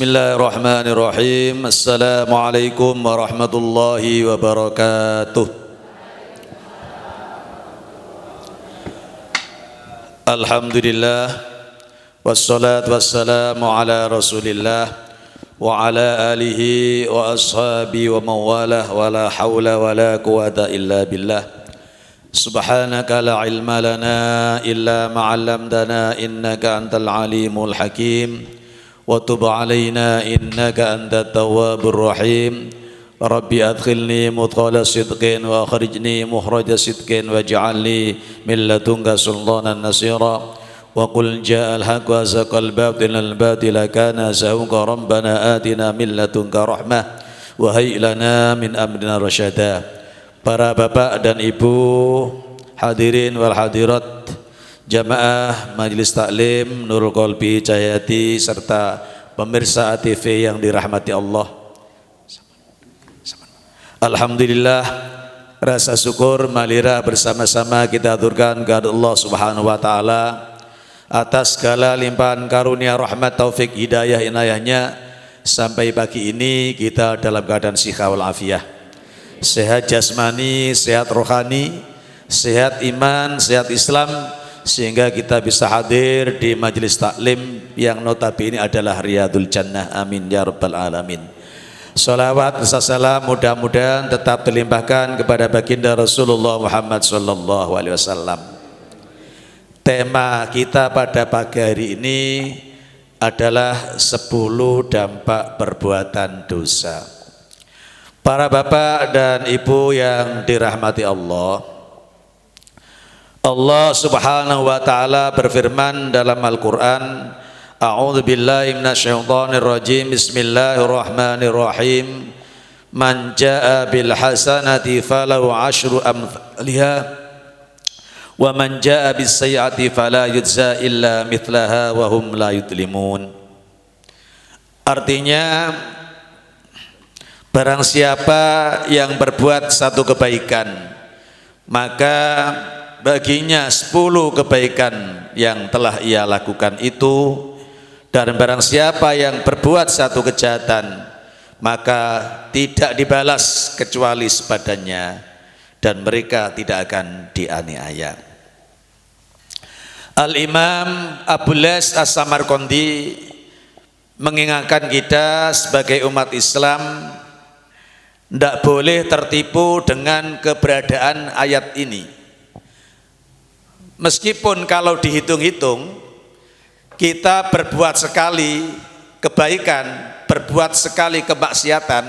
Bismillahirrahmanirrahim. Assalamualaikum warahmatullahi wabarakatuh. Alhamdulillah wassalatu wassalamu ala Rasulillah wa ala alihi wa ashabi wa mawalah wa la hawla wa la quwata illa billah. Subhanaka la ilma lana illa ma 'allamtana innaka antal alimul hakim. Wa tub alaina innaka antat tawwabur rahim. Rabbi adkhilni mudkhala sidqin wa akhrijni mukhraja sidqin waj'alni min ladunka sultanan nasira. Wa qul ja'al haqq wa zaqal batilal batila kana zahuqa rabbana atina min ladunka rahmah wa hayy lana min amrina rasyada. Para bapak dan ibu, hadirin wal hadirat, jamaah Majelis Taklim Nurul Qalbi Cahayati serta pemirsa ATV yang dirahmati Allah. Alhamdulillah, rasa syukur malira bersama-sama kita aturkan kepada Allah Subhanahu wa taala atas segala limpahan karunia rahmat taufik hidayah inayahnya sampai pagi ini kita dalam keadaan siha wal afiyah. Sehat jasmani, sehat rohani, sehat iman, sehat Islam, sehingga kita bisa hadir di majelis taklim yang notabene adalah Riyadul Jannah. Amin ya rabbal alamin. Salawat dan salam mudah-mudahan tetap terlimpahkan kepada baginda Rasulullah Muhammad sallallahu alaihi wasallam. Tema kita pada pagi hari ini adalah 10 dampak perbuatan dosa. Para bapak dan ibu yang dirahmati Allah, Allah Subhanahu wa taala berfirman dalam Al-Qur'an, A'udzu billahi minasyaitonir rajim. Bismillahirrahmanirrahim. Man jaa'a bil hasanati falahu 'asyru amthaliha wa man jaa'a bis sayyi'ati fala yujza illa mithlaha wa hum la yudlimun. Artinya, barang siapa yang berbuat satu kebaikan, maka baginya 10 kebaikan yang telah ia lakukan itu, dan barang siapa yang berbuat satu kejahatan, maka tidak dibalas kecuali sepadannya dan mereka tidak akan dianiaya. Al-Imam Abu Lays As-Samarqandi mengingatkan kita sebagai umat Islam tidak boleh tertipu dengan keberadaan ayat ini. Meskipun kalau dihitung-hitung, kita berbuat sekali kebaikan, berbuat sekali kemaksiatan,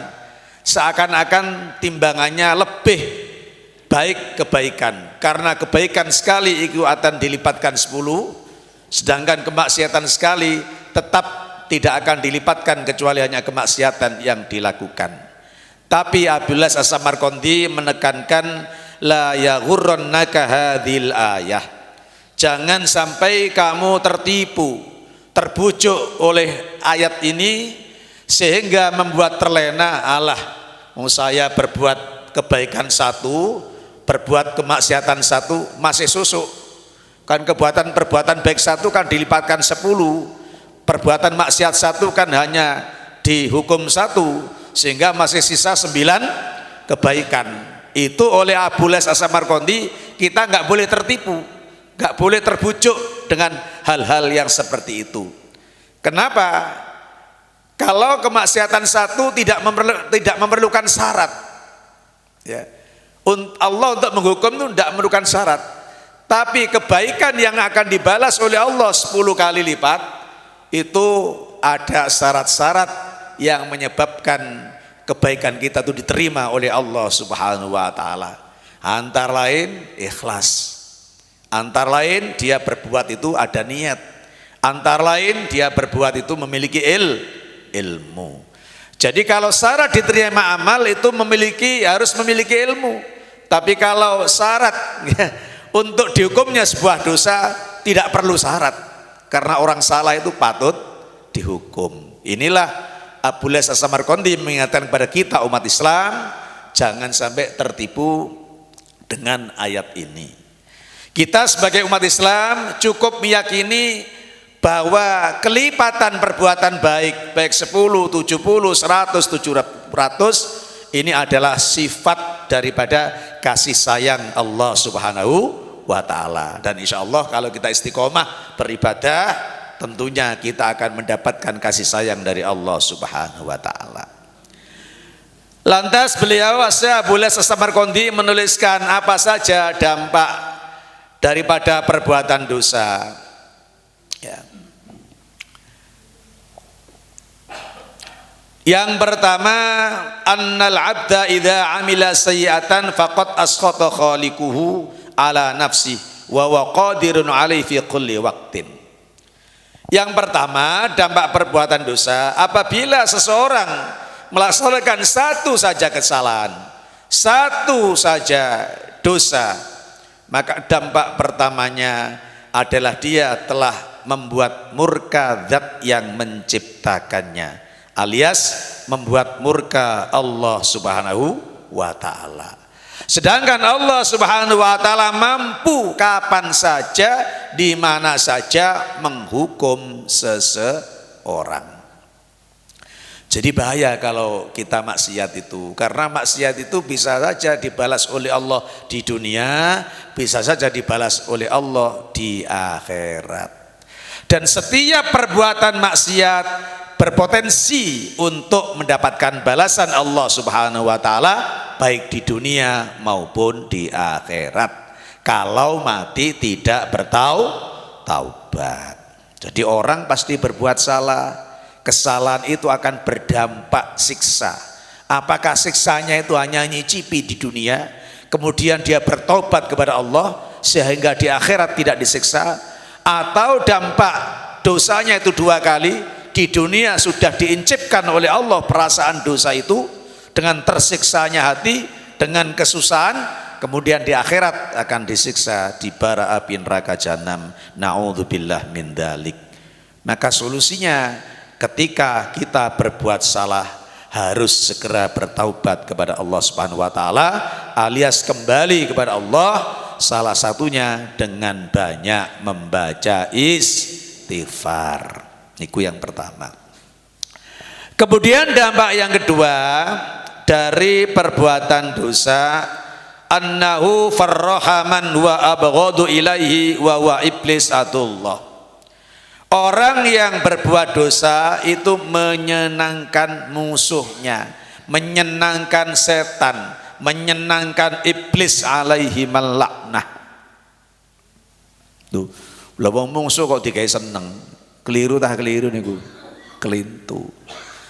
seakan-akan timbangannya lebih baik kebaikan. Karena kebaikan sekali itu akan dilipatkan 10, sedangkan kemaksiatan sekali tetap tidak akan dilipatkan kecuali hanya kemaksiatan yang dilakukan. Tapi Abu Lays As-Samarqandi menekankan, la yaghurrannaka hadhil ayah. Jangan sampai kamu tertipu, terbujuk oleh ayat ini sehingga membuat terlena, alah, saya berbuat kebaikan satu, berbuat kemaksiatan satu, masih susuk. Kan perbuatan baik satu kan dilipatkan 10, perbuatan maksiat satu kan hanya dihukum 1, sehingga masih sisa 9 kebaikan. Itu oleh Abu Lays As-Samarqandi kita nggak boleh tertipu, nggak boleh terbujuk dengan hal-hal yang seperti itu. Kenapa? Kalau kemaksiatan satu tidak memerlukan syarat, ya. Allah untuk menghukum itu tidak memerlukan syarat. Tapi kebaikan yang akan dibalas oleh Allah 10 kali lipat itu ada syarat-syarat yang menyebabkan kebaikan kita itu diterima oleh Allah Subhanahu wa taala. Antara lain ikhlas. Antara lain dia berbuat itu ada niat. Antara lain dia berbuat itu memiliki ilmu. Jadi kalau syarat diterima amal itu harus memiliki ilmu. Tapi kalau syarat untuk dihukumnya sebuah dosa tidak perlu syarat. Karena orang salah itu patut dihukum. Inilah Abu Lays As-Samarqandi mengingatkan kepada kita umat Islam, jangan sampai tertipu dengan ayat ini. Kita sebagai umat Islam cukup meyakini bahwa kelipatan perbuatan baik 10, 70, 100, 700 ini adalah sifat daripada kasih sayang Allah Subhanahu wa ta'ala. Dan insya Allah kalau kita istiqomah beribadah, tentunya kita akan mendapatkan kasih sayang dari Allah Subhanahu wa ta'ala. Lantas beliau boleh Samarqandi menuliskan apa saja dampak daripada perbuatan dosa. Ya. Yang pertama, annal abda idza amila sayyi'atan faqad asqata khaliquhu ala nafsi wa huwa qadirun alaihi fi kulli waqtin. Yang pertama, dampak perbuatan dosa, apabila seseorang melaksanakan satu saja kesalahan, satu saja dosa, maka dampak pertamanya adalah dia telah membuat murka zat yang menciptakannya, alias membuat murka Allah Subhanahu wa ta'ala. Sedangkan Allah Subhanahu wa ta'ala mampu kapan saja, di mana saja menghukum seseorang. Jadi bahaya kalau kita maksiat itu, karena maksiat itu bisa saja dibalas oleh Allah di dunia, bisa saja dibalas oleh Allah di akhirat. Dan setiap perbuatan maksiat berpotensi untuk mendapatkan balasan Allah Subhanahu wa ta'ala baik di dunia maupun di akhirat, kalau mati tidak bertaubat. Jadi orang pasti berbuat salah, kesalahan itu akan berdampak siksa. Apakah siksanya itu hanya nyicipi di dunia, kemudian dia bertobat kepada Allah sehingga di akhirat tidak disiksa, atau dampak dosanya itu dua kali, di dunia sudah diincipkan oleh Allah perasaan dosa itu dengan tersiksanya hati, dengan kesusahan, kemudian di akhirat akan disiksa di bara api neraka jahanam. Na'udzubillah min dzalik. Maka solusinya, ketika kita berbuat salah, harus segera bertaubat kepada Allah Subhanahu wa ta'ala, alias kembali kepada Allah, salah satunya dengan banyak membaca istighfar. Itu yang pertama. Kemudian dampak yang kedua dari perbuatan dosa, annahu farrahaman wa abghadu ilaihi wa wa iblis atullah. Orang yang berbuat dosa itu menyenangkan musuhnya, menyenangkan setan, menyenangkan iblis alaihi malaknah. Tuh, lawang musuh kok digawe seneng, keliru tah keliru niku, kelintu.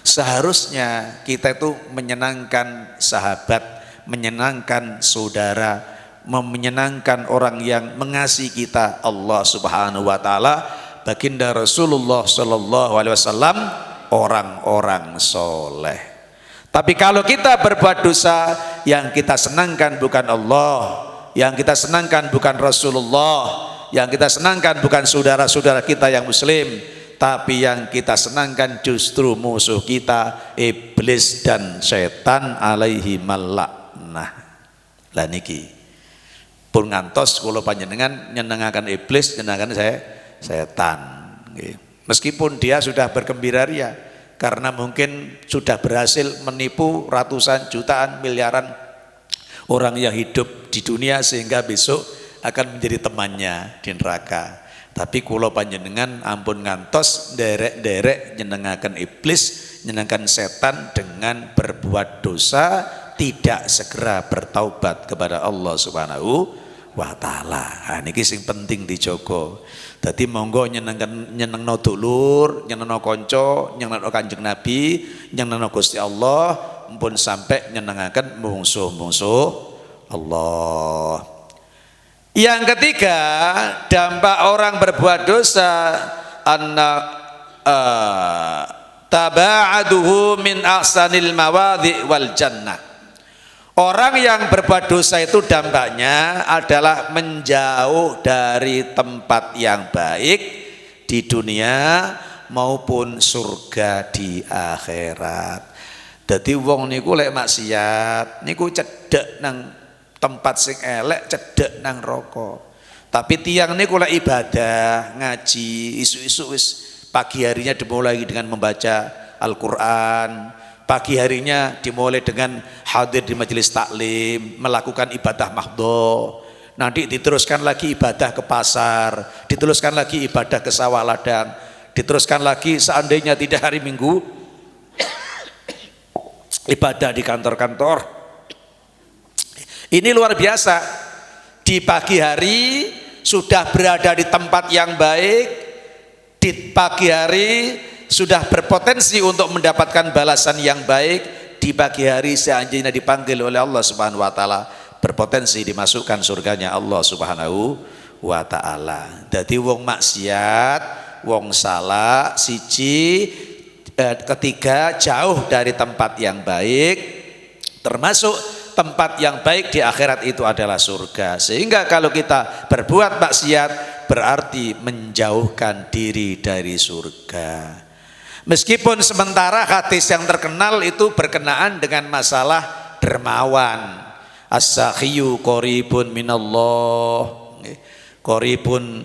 Seharusnya kita itu menyenangkan sahabat, menyenangkan saudara, menyenangkan orang yang mengasihi kita, Allah Subhanahu wa ta'ala, baginda Rasulullah Shallallahu Alaihi Wasallam, orang-orang soleh. Tapi kalau kita berbuat dosa, yang kita senangkan bukan Allah, yang kita senangkan bukan Rasulullah, yang kita senangkan bukan saudara-saudara kita yang muslim, tapi yang kita senangkan justru musuh kita, iblis dan setan alaihi malaknah. Lah niki pun ngantos kula panjenengan nyenengaken iblis, nyenengaken setan. Meskipun dia sudah bergembira ria karena mungkin sudah berhasil menipu ratusan jutaan miliaran orang yang hidup di dunia sehingga besok akan menjadi temannya di neraka. Tapi kula panjenengan ampun ngantos derek-derek nyenengaken iblis, nyenengaken setan dengan berbuat dosa, tidak segera bertaubat kepada Allah Subhanahu wa ta'ala. Nah, niki sing penting dijogo. Dadi monggo nyenengno dulur, nyenengno kanca, nyenengno Kanjeng Nabi, nyenengno Gusti Allah, mumpun sampai nyenengaken musuh-musuh Allah. Yang ketiga, dampak orang berbuat dosa, anna taba'aduhu min ahsanil mawadhi wal jannah. Orang yang berbuat dosa itu dampaknya adalah menjauh dari tempat yang baik di dunia maupun surga di akhirat. Dadi wong niku lek maksiat niku cedhek nang tempat sing elek, cedhek nang neraka. Tapi tiang ini kalau ibadah, ngaji, isu-isu wis pagi harinya dimulai dengan membaca Al-Quran, pagi harinya dimulai dengan hadir di majelis taklim, melakukan ibadah mahdho, nanti diteruskan lagi ibadah ke pasar, diteruskan lagi ibadah ke sawah ladang, diteruskan lagi seandainya tidak hari Minggu, ibadah di kantor-kantor. Ini luar biasa. Di pagi hari sudah berada di tempat yang baik, di pagi hari sudah berpotensi untuk mendapatkan balasan yang baik, di pagi hari seandainya dipanggil oleh Allah Subhanahu wa taala, berpotensi dimasukkan surganya Allah Subhanahu wa taala. Dadi wong maksiat, wong salah siji, ketiga jauh dari tempat yang baik, termasuk tempat yang baik di akhirat itu adalah surga. Sehingga kalau kita berbuat maksiat berarti menjauhkan diri dari surga. Meskipun sementara hadis yang terkenal itu berkenaan dengan masalah dermawan. As-sakhiyu qaribun minallah, qaribun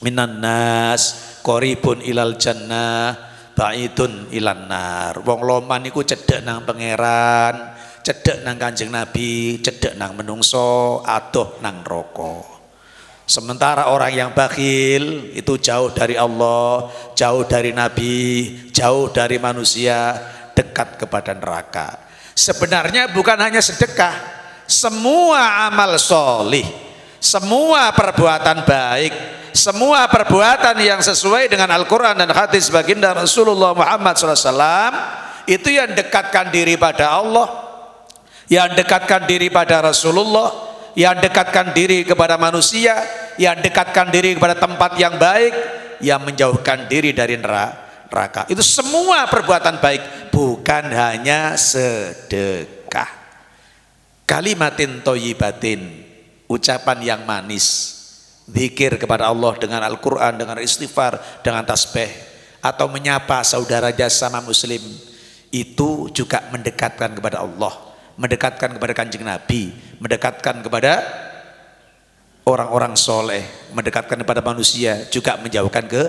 minan nas, qaribun ilal jannah, ba'idun ilan nar. Wong loman iku cedhek nang pangeran, cedek nang Kanjeng Nabi, cedek nang menungso, adoh nang roko. Sementara orang yang bakhil itu jauh dari Allah, jauh dari Nabi, jauh dari manusia, dekat kepada neraka. Sebenarnya bukan hanya sedekah, semua amal solih, semua perbuatan baik, semua perbuatan yang sesuai dengan Al-Quran dan hadis baginda Rasulullah Muhammad SAW, itu yang dekatkan diri pada Allah, yang dekatkan diri pada Rasulullah, yang dekatkan diri kepada manusia, yang dekatkan diri kepada tempat yang baik, yang menjauhkan diri dari neraka. Itu semua perbuatan baik, bukan hanya sedekah. Kalimatin thayyibatin, ucapan yang manis, zikir kepada Allah dengan Al-Quran, dengan istighfar, dengan tasbih, atau menyapa saudara sama muslim, itu juga mendekatkan kepada Allah, mendekatkan kepada Kanjeng Nabi, mendekatkan kepada orang-orang soleh, mendekatkan kepada manusia, juga menjauhkan ke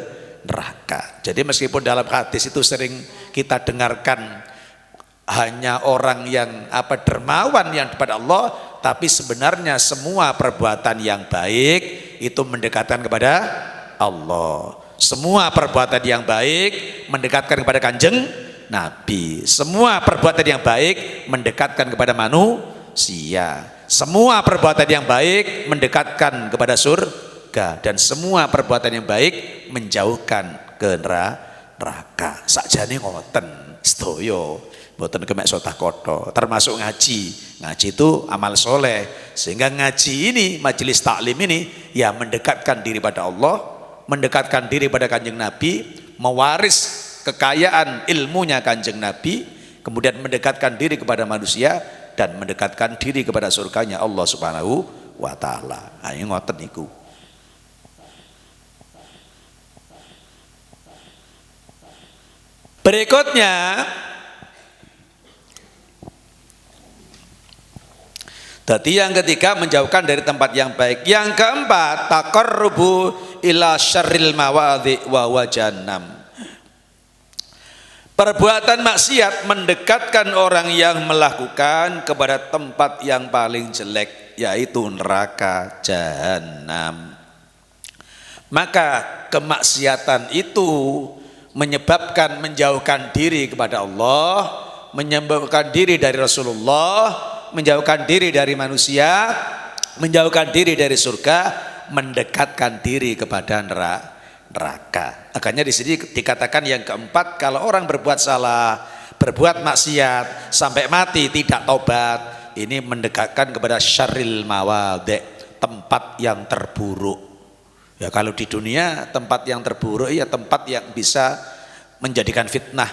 neraka. Jadi meskipun dalam hadis itu sering kita dengarkan hanya orang yang dermawan yang kepada Allah, tapi sebenarnya semua perbuatan yang baik itu mendekatkan kepada Allah. Semua perbuatan yang baik mendekatkan kepada Kanjeng Nabi. Semua perbuatan yang baik mendekatkan kepada manusia. Semua perbuatan yang baik mendekatkan kepada surga, dan semua perbuatan yang baik menjauhkan ke neraka. Sakjane ngoten sedaya, mboten kemek sotah koto, termasuk ngaji. Ngaji itu amal soleh, sehingga ngaji ini, majelis taklim ini, ya mendekatkan diri pada Allah, mendekatkan diri pada Kanjeng Nabi, mewaris kekayaan ilmunya Kanjeng Nabi, kemudian mendekatkan diri kepada manusia dan mendekatkan diri kepada surganya Allah Subhanahu wa taala. Ayo ngoten niku. Berikutnya, tadi yang ketiga menjauhkan dari tempat yang baik. Yang keempat, taqarrubu ila syarril mawadhi wa wajannam. Perbuatan maksiat mendekatkan orang yang melakukan kepada tempat yang paling jelek, yaitu neraka jahanam. Maka kemaksiatan itu menyebabkan menjauhkan diri kepada Allah, menyebabkan diri dari Rasulullah, menjauhkan diri dari manusia, menjauhkan diri dari surga, mendekatkan diri kepada neraka. Makanya di sini dikatakan yang keempat, kalau orang berbuat salah, berbuat maksiat sampai mati tidak tobat, ini mendekatkan kepada syarril mawadhi, tempat yang terburuk. Ya kalau di dunia tempat yang terburuk ya tempat yang bisa menjadikan fitnah,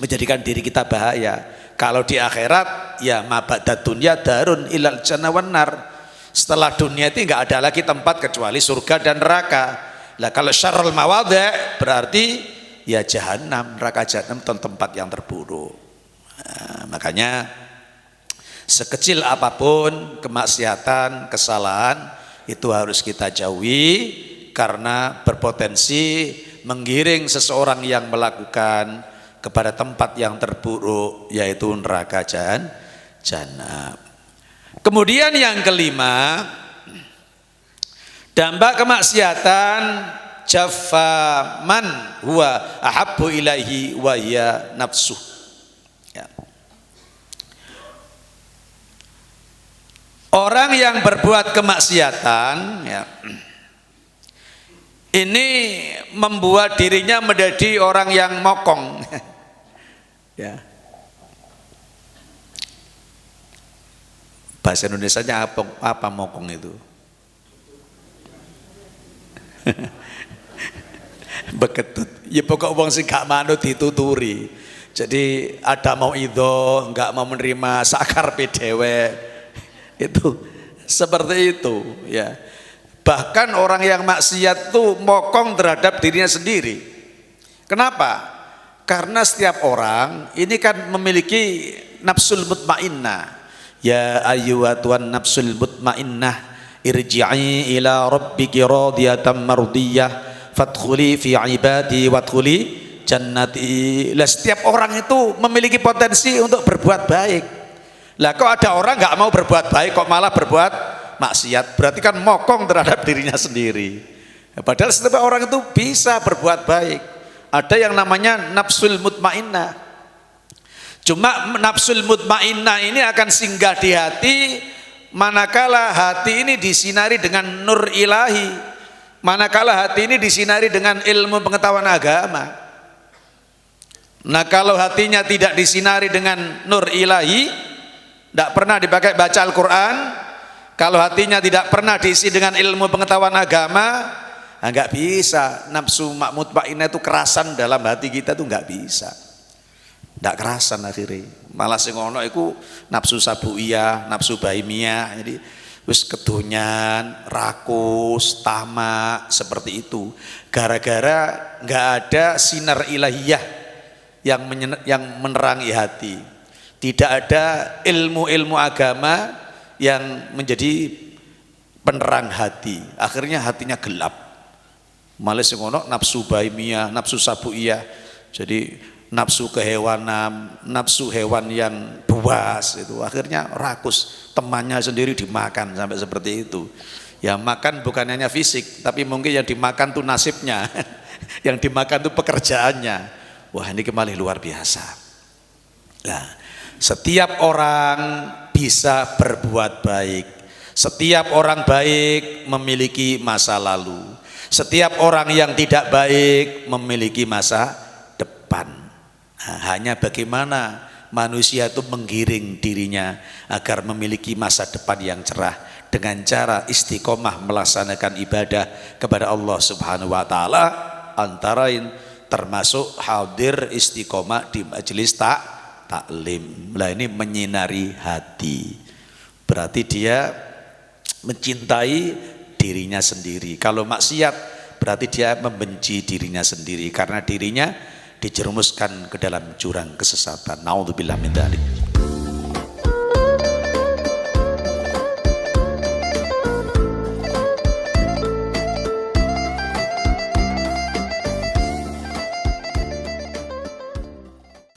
menjadikan diri kita bahaya. Kalau di akhirat ya maba'dad dunya darun ilal jannah wan nar. Setelah dunia itu enggak ada lagi tempat kecuali surga dan neraka. Lah kalau syarrul mawadhi berarti ya jahanam, neraka jahanam tempat yang terburuk. Nah, makanya sekecil apapun kemaksiatan, kesalahan itu harus kita jauhi karena berpotensi menggiring seseorang yang melakukan kepada tempat yang terburuk, yaitu neraka jahanam. Kemudian yang kelima, dampak kemaksiatan jaffa man huwa ahabbu ilaihi wa hiya nafsuh. Ya. Orang yang berbuat kemaksiatan, ya, ini membuat dirinya menjadi orang yang mokong. Ya. Bahasa Indonesianya apa mokong itu? Beketut. Ya pokok wong sing gak manut dituturi. Jadi ada mau idho, enggak mau menerima sakar dhewe. Itu seperti itu, ya. Bahkan orang yang maksiat tuh mokong terhadap dirinya sendiri. Kenapa? Karena setiap orang ini kan memiliki nafsul mutmainnah. Ya ayyuhatuhan nafsul mutmainnah irji'i ila rabbiki radiyatan mardiyah fadkhuli fi ibadi wadkhuli jannati. Lah setiap orang itu memiliki potensi untuk berbuat baik. Lah kok ada orang nggak mau berbuat baik kok malah berbuat maksiat, berarti kan mokong terhadap dirinya sendiri. Padahal setiap orang itu bisa berbuat baik. Ada yang namanya nafsul mutmainnah. Cuma nafsul mutmainnah ini akan singgah di hati manakala hati ini disinari dengan nur ilahi, manakala hati ini disinari dengan ilmu pengetahuan agama. Nah kalau hatinya tidak disinari dengan nur ilahi, tidak pernah dipakai baca Al-Quran, kalau hatinya tidak pernah diisi dengan ilmu pengetahuan agama, nggak bisa. Nafsu mutmainnah itu kerasan dalam hati kita tuh nggak bisa. Ndak kerasan akhirnya, malah sing ono iku nafsu sabuiyah, nafsu bahimiyah. Jadi wis kedonyan, rakus, tamak seperti itu. Gara-gara nggak ada sinar ilahiyah yang menerangi hati. Tidak ada ilmu-ilmu agama yang menjadi penerang hati. Akhirnya hatinya gelap. Malah sing ono nafsu bahimiyah, nafsu sabuiyah. Jadi nafsu kehewanan, nafsu hewan yang buas itu akhirnya rakus, temannya sendiri dimakan sampai seperti itu. Ya makan bukan hanya fisik, tapi mungkin yang dimakan tuh nasibnya, yang dimakan tuh pekerjaannya. Wah ini kembali luar biasa. Nah, setiap orang bisa berbuat baik. Setiap orang baik memiliki masa lalu. Setiap orang yang tidak baik memiliki masa depan. Nah, hanya bagaimana manusia itu menggiring dirinya agar memiliki masa depan yang cerah dengan cara istiqomah melaksanakan ibadah kepada Allah Subhanahu wa taala, antara lain termasuk hadir istiqomah di majelis taklim. Lah ini menyinari hati. Berarti dia mencintai dirinya sendiri. Kalau maksiat berarti dia membenci dirinya sendiri karena dirinya dijerumuskan ke dalam jurang kesesatan. Naudzubillah min dzalik.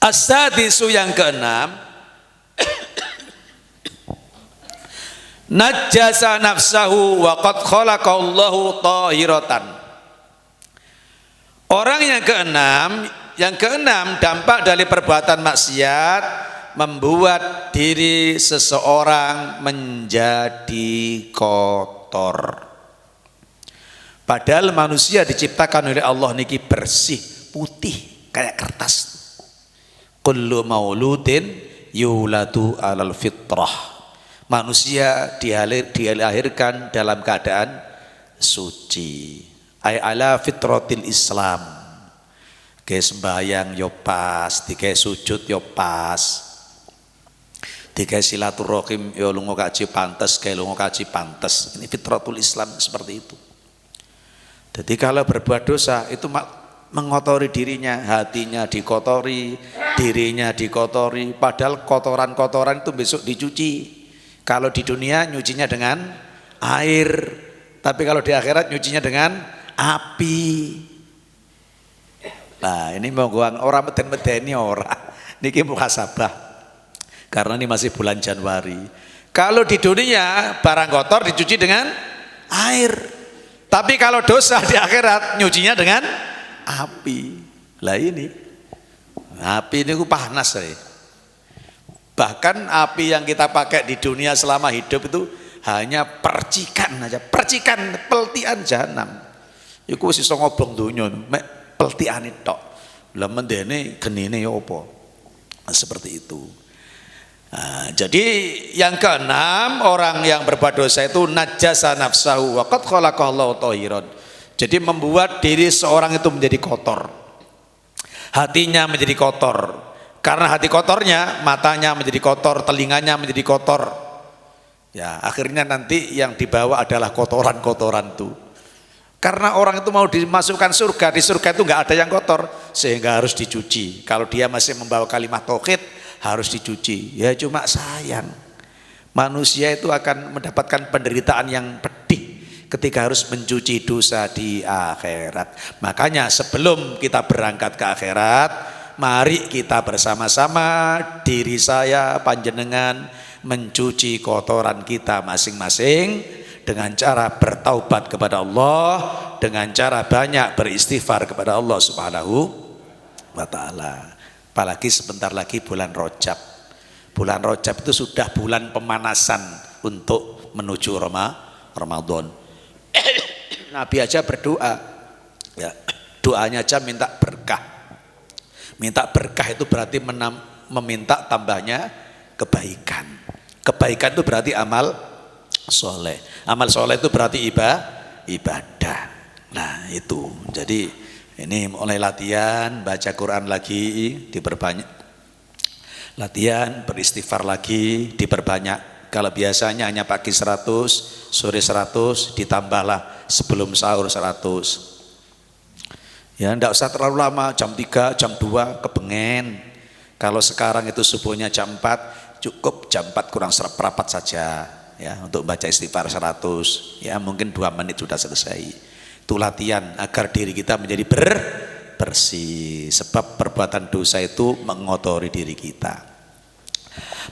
As-sadisu yang keenam, najjasa nafsahu wa qad khalaqallahu tahiratan. Orang yang keenam dampak dari perbuatan maksiat membuat diri seseorang menjadi kotor. Padahal manusia diciptakan oleh Allah niki bersih, putih kayak kertas. Kullu mauludin yuladu alal fitrah. Manusia dilahirkan dalam keadaan suci. Ay ala fitratil Islam. Kayak sembahyang yo pas, dikae sujud yo pas, dikae silaturahim yo lunga kaji pantes, kayak lunga kaji pantes. Ini fitratul Islam seperti itu. Jadi kalau berbuat dosa itu mengotori dirinya, hatinya dikotori, dirinya dikotori. Padahal kotoran-kotoran itu besok dicuci. Kalau di dunia nyucinya dengan air, Tapi kalau di akhirat nyucinya dengan api. Nah ini mau orang meden-medeni orang. Niki muhasabah. Karena ini masih bulan Januari. Kalau di dunia barang kotor dicuci dengan air. Tapi kalau dosa di akhirat nyucinya dengan api. Lah ini api ini panas saya. Bahkan api yang kita pakai di dunia selama hidup itu hanya percikan aja, percikan peltian jahanam. Iku wis iso ngobong donya mek peltiane tok. Lah mendene genine ya apa? Seperti itu. Nah, jadi yang keenam, orang yang berbuat dosa itu najasa nafsahu wa qad khalaqallahu tahiran. Jadi membuat diri seorang itu menjadi kotor. Hatinya menjadi kotor. Karena hati kotornya, matanya menjadi kotor, telinganya menjadi kotor. Ya, akhirnya nanti yang dibawa adalah kotoran-kotoran itu. Karena orang itu mau dimasukkan surga, di surga itu nggak ada yang kotor, sehingga harus dicuci. Kalau dia masih membawa kalimat tauhid, harus dicuci. Ya cuma sayang, manusia itu akan mendapatkan penderitaan yang pedih ketika harus mencuci dosa di akhirat. Makanya sebelum kita berangkat ke akhirat, mari kita bersama-sama, diri saya, panjenengan, mencuci kotoran kita masing-masing dengan cara bertaubat kepada Allah, dengan cara banyak beristighfar kepada Allah Subhanahu wa taala. Apalagi sebentar lagi bulan Rajab. Bulan Rajab itu sudah bulan pemanasan untuk menuju Ramadan. Nabi aja berdoa, ya, doanya aja minta berkah. Minta berkah itu berarti meminta tambahnya kebaikan. Kebaikan itu berarti amal soleh. Amal soleh itu berarti ibadah. Nah itu, jadi ini mulai latihan baca Quran lagi, diperbanyak. Latihan beristighfar lagi, diperbanyak. Kalau biasanya hanya pagi 100, sore 100, ditambahlah sebelum sahur 100. Ya enggak usah terlalu lama, jam 3, jam 2 kepengen. Kalau sekarang itu subuhnya jam 4, cukup jam 4 kurang seperempat saja ya untuk baca istighfar 100. Ya mungkin 2 menit sudah selesai. Itu latihan agar diri kita menjadi bersih. Sebab perbuatan dosa itu mengotori diri kita.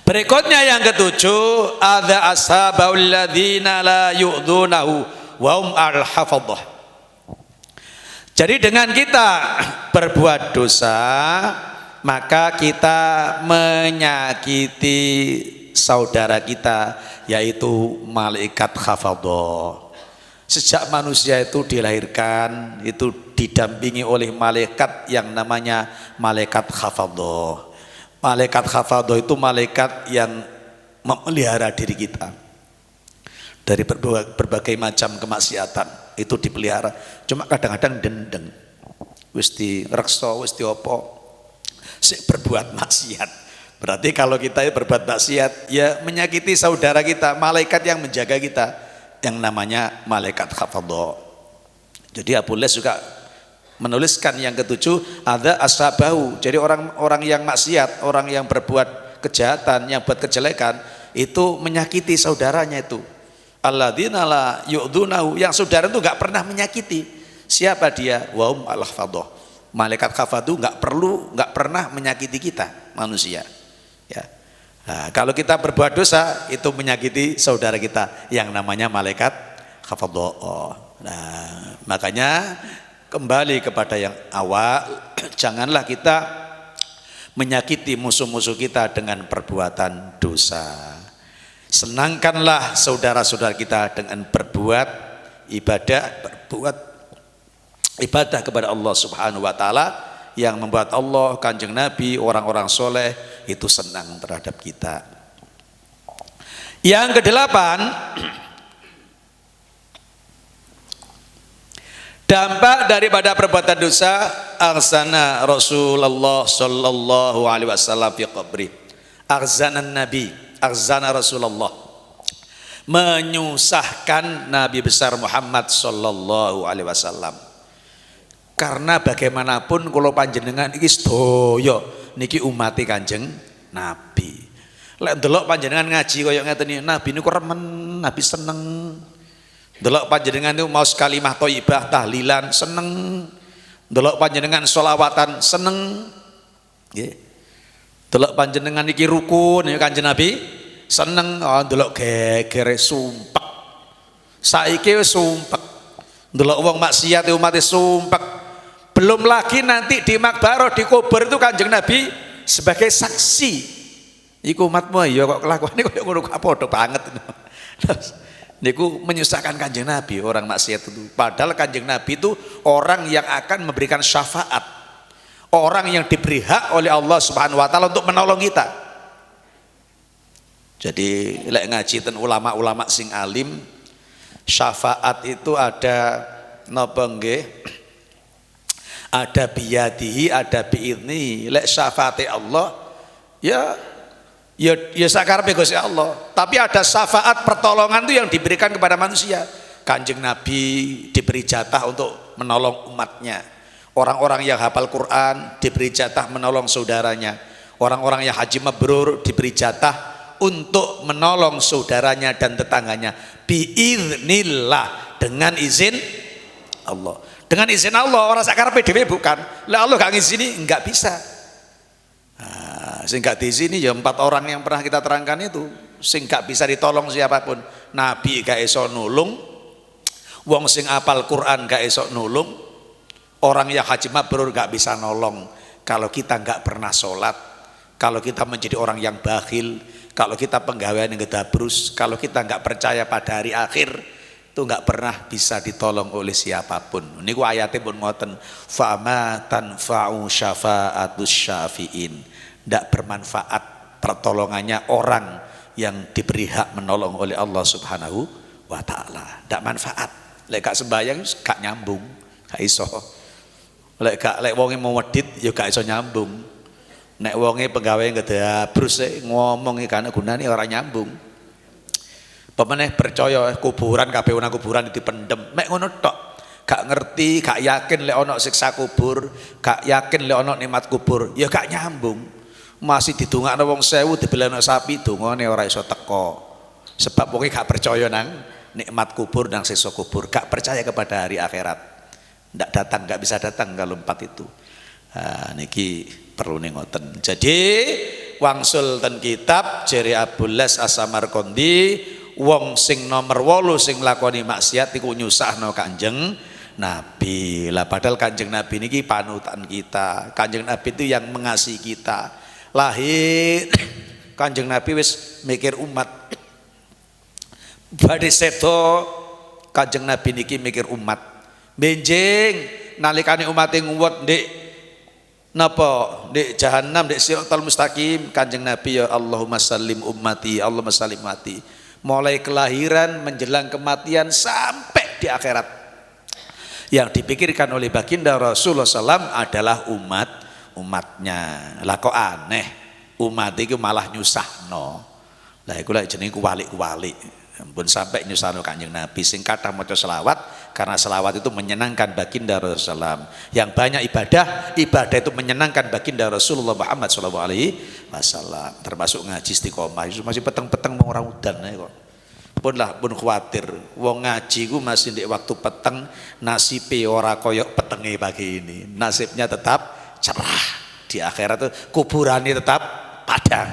Berikutnya yang ketujuh, ada ashabul ladzina la yu'dzunahu wa hum al-hafadhah. Jadi dengan kita berbuat dosa, maka kita menyakiti saudara kita, yaitu malaikat hafadhah. Sejak manusia itu dilahirkan, itu didampingi oleh malaikat yang namanya malaikat hafadhah. Malaikat hafadhah itu malaikat yang memelihara diri kita dari berbagai macam kemaksiatan, itu dipelihara. Cuma kadang-kadang dendeng, wis direksa, wis diopo, sik berbuat maksiat. Berarti kalau kita berbuat maksiat, ya menyakiti saudara kita, malaikat yang menjaga kita, yang namanya malaikat hafadhah. Jadi Abu Les juga menuliskan yang ketujuh, ada ashabahu. Jadi orang-orang yang maksiat, orang yang berbuat kejahatan, yang buat kejelekan, itu menyakiti saudaranya itu. Alladzina la yu'dzunahu, yang saudara itu enggak pernah menyakiti. Siapa dia? Wa hum al-hafadhah. Malaikat hafadhah enggak pernah menyakiti kita manusia. Ya. Nah, kalau kita berbuat dosa itu menyakiti saudara kita yang namanya malaikat hafadhah. Nah, makanya kembali kepada yang awal, janganlah kita menyakiti musuh-musuh kita dengan perbuatan dosa. Senangkanlah saudara-saudara kita dengan berbuat ibadah kepada Allah Subhanahu wa taala, yang membuat Allah, Kanjeng Nabi, orang-orang soleh itu senang terhadap kita. Yang kedelapan, dampak daripada perbuatan dosa, aghzana Rasulullah sallallahu alaihi wasallam fi qabri. Aghzana Nabi, aghzana Rasulullah, menyusahkan Nabi besar Muhammad sallallahu alaihi wasallam. Karena bagaimanapun kalau panjenengan iki sedaya niki umati Kanjeng Nabi. Lek ndelok panjenengan ngaji kaya ngeten iki, Nabi niku remen, Nabi seneng. Delok panjenengan itu mau kalimah thayyibah tahlilan seneng. Delok panjenengan sholawatan seneng. Nggih. Delok panjenengan iki rukun ya Kanjeng Nabi seneng. Oh, delok gegere sumpek. Saiki wis sumpek. Delok wong maksiat umat sumpek. Belum lagi nanti di makbaroh di kubur itu Kanjeng Nabi sebagai saksi. Iku umatmu ya kok kelakuane koyo ngono padha banget. Niku menyusahkan Kanjeng Nabi orang maksiat itu. Padahal Kanjeng Nabi itu orang yang akan memberikan syafaat, orang yang diberi hak oleh Allah Subhanahu Wa Taala untuk menolong kita. Jadi lek ngaji ten ulama-ulama sing alim, syafaat itu ada napa nggih? Ada biyadihi, ada biidni. Lek syafaate Allah ya sakarepe Gusti Allah. Tapi ada syafaat pertolongan itu yang diberikan kepada manusia. Kanjeng Nabi diberi jatah untuk menolong umatnya. Orang-orang yang hafal Quran diberi jatah menolong saudaranya. Orang-orang yang haji mabrur diberi jatah untuk menolong saudaranya dan tetangganya. Biiznillah, dengan izin Allah. Dengan izin Allah, orang sakarepe dhewe bukan. Lah Allah gak ngizini, enggak bisa. Sing gak di sini ya 4 orang yang pernah kita terangkan itu, sing gak bisa ditolong siapapun. Nabi gak iso nulung, wong sing apal Quran gak iso nulung, orang yang haji mabrur gak bisa nolong. Kalau kita gak pernah sholat, kalau kita menjadi orang yang bakhil, kalau kita penggawean yang gedabrus, kalau kita gak percaya pada hari akhir, itu gak pernah bisa ditolong oleh siapapun. Niku ayatnya pun ngoten, fama tanfa'u syafa'atus syafi'in. Tidak bermanfaat pertolongannya orang yang diberi hak menolong oleh Allah Subhanahu Wa Ta'ala. Tidak manfaat. Lek gak sembahyang gak nyambung, gak iso. Lek wonge mau wedit ya gak iso nyambung. Nek wonge pegawai ngedabrus ngomong kan gunane ora nyambung. Pemeneh percaya kuburan kabeh ana kuburan dipendem. Mek ngono tok. Gak ngerti, gak yakin lek ana siksa kubur, gak yakin lek ana nikmat kubur, ya gak nyambung. Masih didongakno wong 1000 dibeleno sapi dongane ora iso teko. Sebab wong gak percaya nang nikmat kubur nang siksa kubur, gak percaya kepada hari akhirat. Ndak datang, gak bisa datang kalau 4 itu. Niki perlu ngoten. Jadi wangsul ten kitab jere Abullas As-Samarqandi, wong sing nomor 8 sing lakoni maksiat iku nyusahno Kanjeng Nabi. Lah padahal Kanjeng Nabi niki panutan kita. Kanjeng Nabi itu yang mengasihi kita. Lahir Kanjeng Nabi wis mikir umat. Badhe sedo Kanjeng Nabi niki mikir umat. Benjing nalikane umat nguwat ndek napa? Ndek jahanam, ndek siratal mustaqim, Kanjeng Nabi ya Allahumma sallim ummati, Allahumma sallim ummati. Mulai kelahiran menjelang kematian sampai di akhirat. Yang dipikirkan oleh baginda Rasulullah SAW adalah umatnya. Lah kok aneh, umat itu malah nyusahno. Lah iku lek jenenge kuwalik-kuwalik. Ampun sampai nyusahno Kanjeng Nabi sing kathah maca selawat, karena selawat itu menyenangkan baginda Rasulullah. Yang banyak ibadah itu menyenangkan baginda Rasulullah Muhammad SAW. Termasuk ngaji istiqomah. Itu masih peteng-peteng mau ora udan kok. Pun khawatir wong ngaji ku masih di waktu peteng, nasibe ora koyok petenge pagi ini. Nasibnya tetap cerah di akhirat itu, kuburannya tetap padang.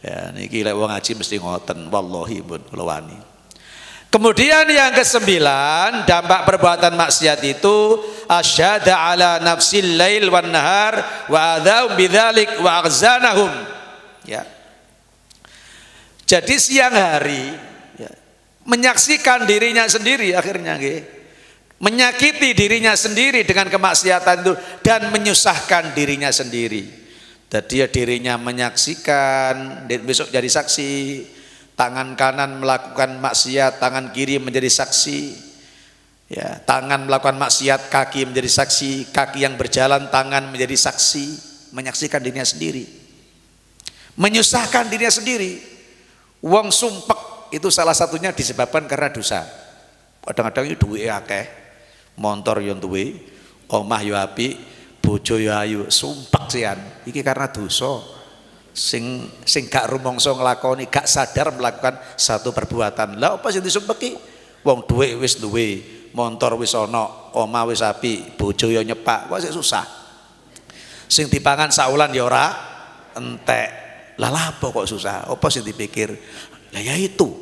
Ya niki lek wong ngaji mesti ngoten, wallahi pun kula wani. Kemudian yang ke-9, dampak perbuatan maksiat itu asyada ala nafsil lail wan nahar wa adzahum bidzalik wa aghzanahum. Ya. Jadi siang hari ya, menyaksikan dirinya sendiri akhirnya nggih. Menyakiti dirinya sendiri dengan kemaksiatan itu dan menyusahkan dirinya sendiri. Jadi dirinya menyaksikan, besok jadi saksi. Tangan kanan melakukan maksiat, tangan kiri menjadi saksi. Ya, tangan melakukan maksiat, kaki menjadi saksi. Kaki yang berjalan, tangan menjadi saksi. Menyaksikan dirinya sendiri. Menyusahkan dirinya sendiri. Wong sumpek itu salah satunya disebabkan karena dosa. Kadang-kadang itu duwe akeh. Montor yo duwe, omah yo apik, bojo yo ayu, sumpek sian. Iki karena dosa. Sing gak rumangsa nglakoni, gak sadar melakukan satu perbuatan. Lah apa sing disumpeki? Wong duwe wis duwe, montor wis ana, omah wis apik, bojo ya nyepak, kok sik susah. Sing dipangan saulan ya ora entek. Lah apa kok susah? Apa sing dipikir? Lah ya itu.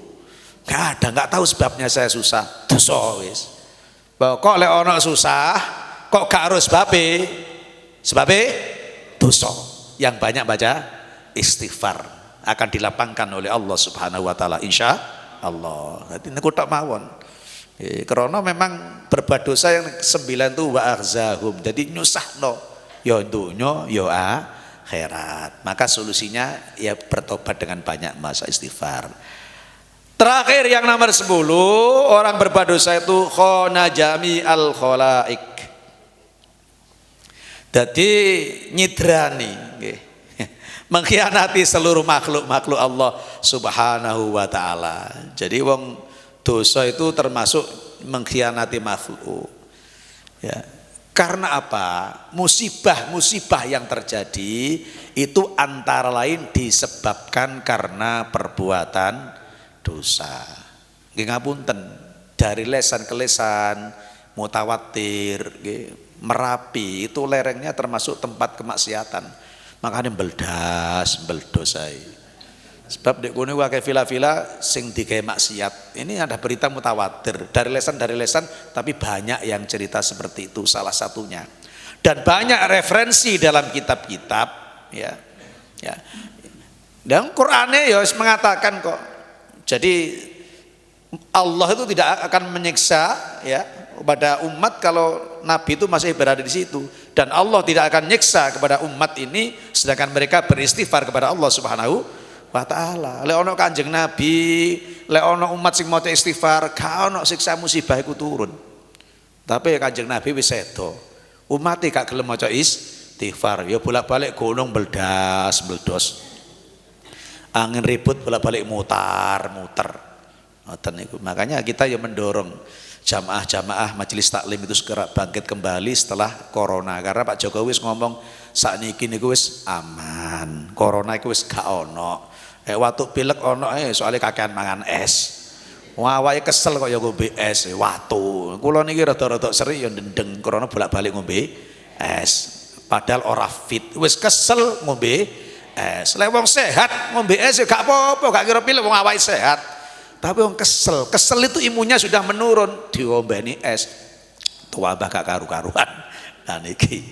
Enggak tahu sebabnya saya susah. Dosa wis. Kok lek ana susah, kok gak harus sebabe? Sebabe dosa. Yang banyak baca istighfar akan dilapangkan oleh Allah Subhanahu wa taala insya Allah. Dadi niku tok mawon. Karena memang berbuat dosa yang 9 itu wa akhzahum. Jadi nyusahno ya dunya ya akhirat. Maka solusinya ya bertobat dengan banyak masa istighfar. Terakhir yang nomor 10, orang berbuat dosa itu khona jami al khalaik. Jadi nyidrani, mengkhianati seluruh makhluk Allah Subhanahu wa taala. Jadi wong dosa itu termasuk mengkhianati makhluk. Ya. Karena apa? Musibah yang terjadi itu antara lain disebabkan karena perbuatan dosa. Nggih ngapunten, dari lesan ke lesan, mutawatir, Merapi itu lerengnya termasuk tempat kemaksiatan. Makanya beldas saya. Sebab di kono wae vila-vila sing digawe maksiat. Ini ada berita mutawatir dari lesan tapi banyak yang cerita seperti itu salah satunya. Dan banyak referensi dalam kitab-kitab ya. Dan Qur'ane ya mengatakan kok. Jadi Allah itu tidak akan menyiksa ya kepada umat kalau Nabi itu masih berada di situ, dan Allah tidak akan nyiksa kepada umat ini sedangkan mereka beristighfar kepada Allah Subhanahu wa taala. Lek ono Kanjeng Nabi, lek ono umat sing maca istighfar, gak ono siksa musibah iku turun. Tapi Kanjeng Nabi wis sedo. Umat e gak gelem maca istighfar, ya bolak-balik gunung meledos. Angin ribut bolak-balik mutar. Makanya kita yang mendorong jamaah majelis taklim itu segera bangkit kembali setelah corona, karena Pak Jokowi ngomong sakniki niku wis aman, corona iku wis gak ono. Watu pilek ono soalnya kakean mangan es. Awake kesel kok ya ngombe es watu. Kula niki rada-rada seri ya ndendeng corona bolak-balik ngombe es. Padahal ora fit, wis kesel ngombe es. Lek wong sehat ngombe es ya gak apa-apa, gak kira pilek wong awake sehat. Tapi orang kesel itu imunnya sudah menurun, diombeni es, tua gak karu-karuan. Nah niki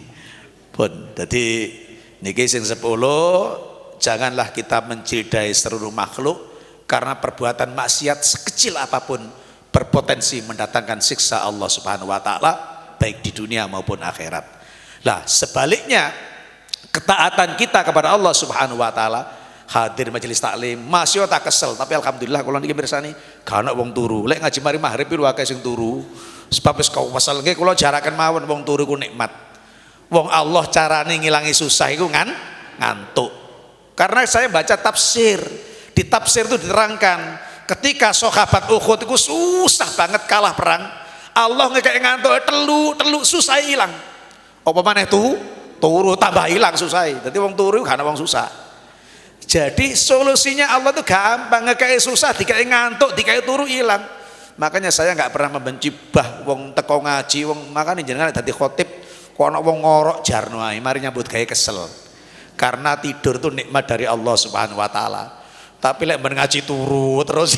pun, jadi niki sing 10, janganlah kita mencildai seluruh makhluk karena perbuatan maksiat sekecil apapun berpotensi mendatangkan siksa Allah Subhanahu wa taala baik di dunia maupun akhirat. Lah sebaliknya, ketaatan kita kepada Allah Subhanahu wa taala, hadir majelis taklim masih tak kesel, tapi alhamdulillah kalau niki mirsani gak ana wong turu. Lek ngaji mari maghrib piye akeh sing turu. Sebab wis kesel nggih kula jaraken mawon wong turu ku nikmat. Wong Allah carane ngilangi susah iku ngantuk. Karena saya baca tafsir, di tafsir itu diterangkan ketika sahabat Uhud itu susah banget kalah perang, Allah ngekek ngantuk telu susah hilang. Apa maneh turu tambah hilang susah. Dadi wong turu gak ana wong susah. Jadi solusinya Allah itu gampang, ngekei susah, dikai ngantuk, dikai turu hilang. Makanya saya nggak pernah membenci wong teko ngaji, wong makanya jenengan dadi khotib, kok ana wong ngorok jarno ae, mari nyambut gawe kesel. Karena tidur itu nikmat dari Allah Subhanahu wa taala. Tapi lek ngaji turu terus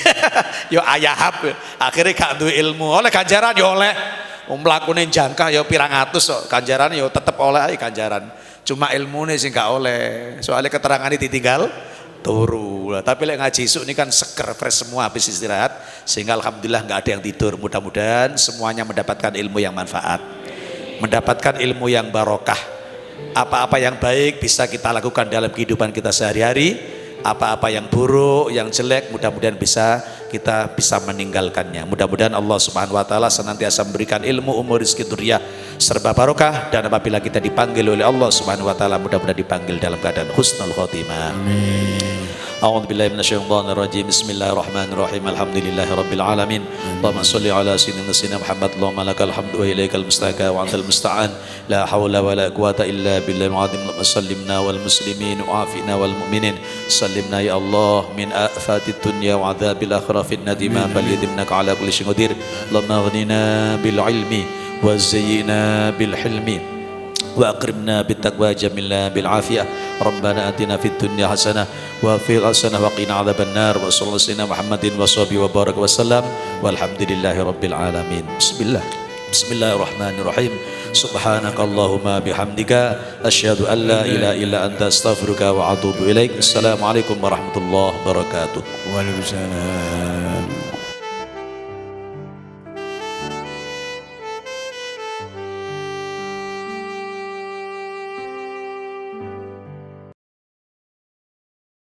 yo ayahap, akhirnya gak duwe ilmu. Oleh ganjaran yo oleh, mlakune jangka yo pirang atus kok, ganjaran yo tetep oleh ae ganjaran. Cuma ilmu nih sih gak oleh, soalnya keterangan ini ditinggal turu. Tapi lek ngaji isuk ini kan seger fresh semua habis istirahat, sehingga alhamdulillah nggak ada yang tidur. Mudah-mudahan semuanya mendapatkan ilmu yang manfaat, mendapatkan ilmu yang barokah. Apa-apa yang baik bisa kita lakukan dalam kehidupan kita sehari-hari. Apa-apa yang buruk, yang jelek, mudah-mudahan kita bisa meninggalkannya. Mudah-mudahan Allah Subhanahu wa taala senantiasa memberikan ilmu, umur, rezeki, dzurriyyah serba barokah, dan apabila kita dipanggil oleh Allah Subhanahu wa taala mudah-mudahan dipanggil dalam keadaan husnul khotimah. Amin. A'udzubillahi minasyaitonirrajim. Bismillahirrahmanirrahim. Alhamdulillahi rabbil alamin. Allahumma shalli ala sayyidina Muhammad. Allahumma lakal hamdu wa ilaikal mustaka wa antal musta'an. La haula wa la quwata illa billahil azim. Allahumma sallimna wal muslimin wa afina wal mu'minin. Sallimna ya Allah min afatid dunya wa adzabil akhirah fin nadima bal yadimnaka ala kulli syai'in qadir. Allahumma aghnina bil ilmi wa zayyina bil hilmi وأكرمنا بالتقوى جميلنا بالعافية ربنا آتنا في الدنيا حسنة وفي الحسنة وقنا عذاب النار وصلى الله على سيدنا محمد وصحبه وبارك وسلم والحمد لله رب العالمين. بسم الله الرحمن الرحيم. سبحانك اللهم بحمدك أشهد أن لا إله إلا أنت أستغفرك وأتوب إليك. السلام عليكم ورحمة الله وبركاته. Waalaikumsalam.